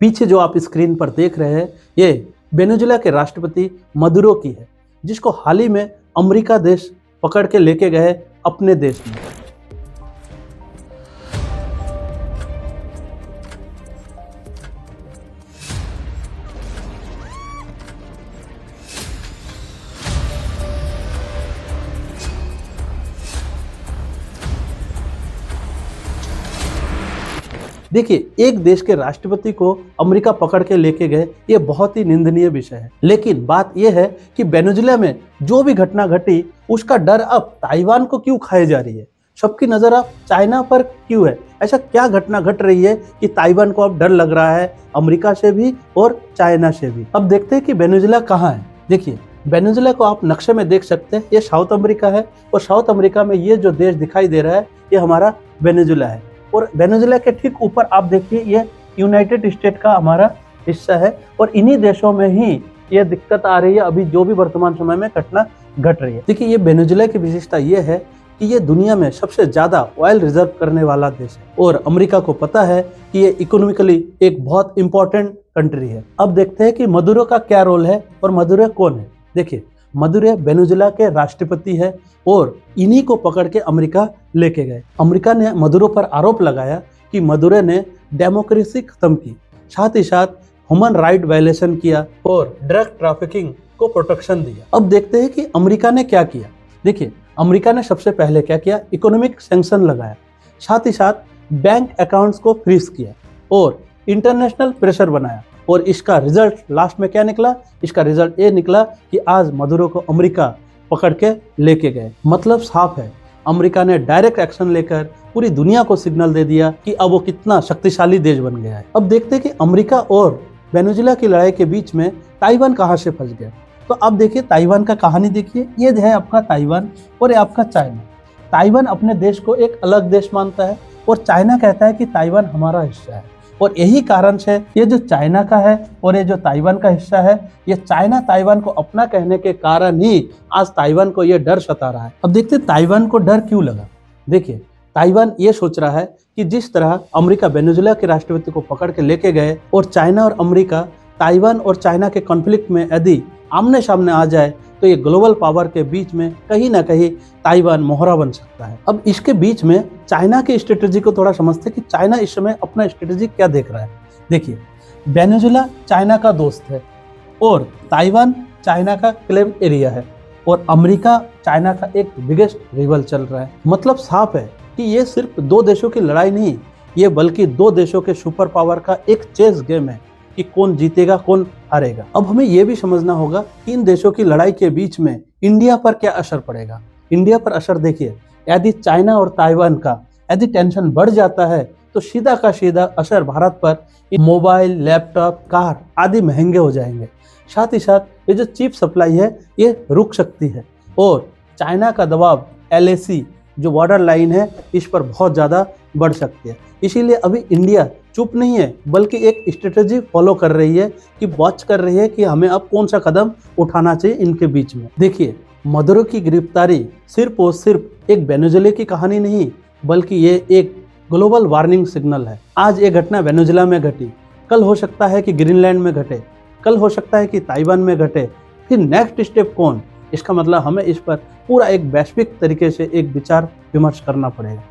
पीछे जो आप स्क्रीन पर देख रहे हैं ये वेनेजुएला के राष्ट्रपति मदुरो की है, जिसको हाल ही में अमेरिका देश पकड़ के लेके गए अपने देश में। देखिए, एक देश के राष्ट्रपति को अमेरिका पकड़ के लेके गए, ये बहुत ही निंदनीय विषय है। लेकिन बात यह है कि वेनेजुएला में जो भी घटना घटी उसका डर अब ताइवान को क्यों खाई जा रही है। सबकी नजर अब चाइना पर क्यों है। ऐसा क्या घटना घट रही है कि ताइवान को अब डर लग रहा है अमेरिका से भी और चाइना से भी। अब देखते हैं कि वेनेजुएला कहाँ है। देखिए, वेनेजुएला को आप नक्शे में देख सकते हैं, ये साउथ अमेरिका है और साउथ अमेरिका में ये जो देश दिखाई दे रहा है ये हमारा वेनेजुएला है। और वेनेजुएला के ठीक ऊपर आप देखिए ये यूनाइटेड स्टेट का हमारा हिस्सा है और इन्हीं देशों में ही ये दिक्कत आ रही है अभी जो भी वर्तमान समय में घटना घट रही है। देखिए, ये वेनेजुएला की विशेषता ये है कि ये दुनिया में सबसे ज्यादा ऑयल रिजर्व करने वाला देश है और अमेरिका को पता है कि ये इकोनॉमिकली एक बहुत इंपॉर्टेंट कंट्री है। अब देखते हैं कि मदुरो का क्या रोल है और मदुरो कौन है। देखिए, मदुरो वेनेजुएला के राष्ट्रपति है और इन्हीं को पकड़ के अमेरिका लेके गए। अमेरिका ने मदुरो पर आरोप लगाया कि मदुरो ने डेमोक्रेसी खत्म की, साथ ही साथ ह्यूमन राइट वायलेशन किया और ड्रग ट्रैफिकिंग को प्रोटेक्शन दिया। अब देखते हैं कि अमेरिका ने क्या किया। देखिए, अमेरिका ने सबसे पहले क्या किया, इकोनॉमिक सैंक्शन लगाया, साथ ही साथ बैंक अकाउंट्स को फ्रीज किया और इंटरनेशनल प्रेशर बनाया। और इसका रिजल्ट लास्ट में क्या निकला, इसका रिजल्ट ये निकला कि आज मदुरो को अमेरिका पकड़ के लेके गए। मतलब साफ है, अमेरिका ने डायरेक्ट एक्शन लेकर पूरी दुनिया को सिग्नल दे दिया कि अब वो कितना शक्तिशाली देश बन गया है। अब देखते हैं कि अमेरिका और वेनेजुएला की लड़ाई के बीच में ताइवान कहाँ से फंस गया। तो अब देखिए, ताइवान का कहानी देखिए, ये है आपका ताइवान और ये आपका चाइना। ताइवान अपने देश को एक अलग देश मानता है और चाइना कहता है कि ताइवान हमारा हिस्सा है। और यही कारण से ये जो चाइना का है और ये जो ताइवान का हिस्सा है, ये चाइना ताइवान को अपना कहने के कारण ही आज ताइवान को ये डर सता रहा है। अब देखते हैं ताइवान को डर क्यों लगा। देखिए, ताइवान ये सोच रहा है कि जिस तरह अमेरिका वेनेजुएला के राष्ट्रपति को पकड़ के लेके गए और चाइना और अमेरिका ताइवान और चाइना के कॉन्फ्लिक्ट में यदि आमने सामने आ जाए तो ये ग्लोबल पावर के बीच में कहीं ना कहीं ताइवान मोहरा बन सकता है। अब इसके बीच में चाइना की स्ट्रेटेजी को थोड़ा समझते कि चाइना इस समय अपना स्ट्रेटेजी क्या देख रहा है। देखिए, वेनेजुएला चाइना का दोस्त है और ताइवान चाइना का क्लेम एरिया है और अमेरिका चाइना का एक बिगेस्ट रिवल चल रहा है। मतलब साफ है कि ये सिर्फ दो देशों की लड़ाई नहीं, ये बल्कि दो देशों के सुपर पावर का एक चेस गेम है कि कौन जीतेगा कौन हारेगा। अब हमें यह भी समझना होगा कि इन देशों की लड़ाई के बीच में इंडिया पर क्या असर पड़ेगा। इंडिया पर असर देखिए, यदि चाइना और ताइवान का यदि टेंशन बढ़ जाता है तो सीधा का सीधा असर भारत पर मोबाइल, लैपटॉप, कार आदि महंगे हो जाएंगे। साथ ही साथ ये जो चिप सप्लाई है ये रुक सकती है और चाइना का दबाव LAC जो बॉर्डर लाइन है इस पर बहुत ज़्यादा बढ़ सकती है। इसीलिए अभी इंडिया चुप नहीं है बल्कि एक स्ट्रेटेजी फॉलो कर रही है कि वॉच कर रही है कि हमें अब कौन सा कदम उठाना चाहिए इनके बीच में। देखिए, मदुरो की गिरफ्तारी सिर्फ और सिर्फ एक वेनेजुएला की कहानी नहीं बल्कि ये एक ग्लोबल वार्निंग सिग्नल है। आज ये घटना वेनेजुएला में घटी, कल हो सकता है कि ग्रीनलैंड में घटे, कल हो सकता है कि ताइवान में घटे, फिर नेक्स्ट स्टेप कौन। इसका मतलब हमें इस पर पूरा एक वैश्विक तरीके से एक विचार विमर्श करना पड़ेगा।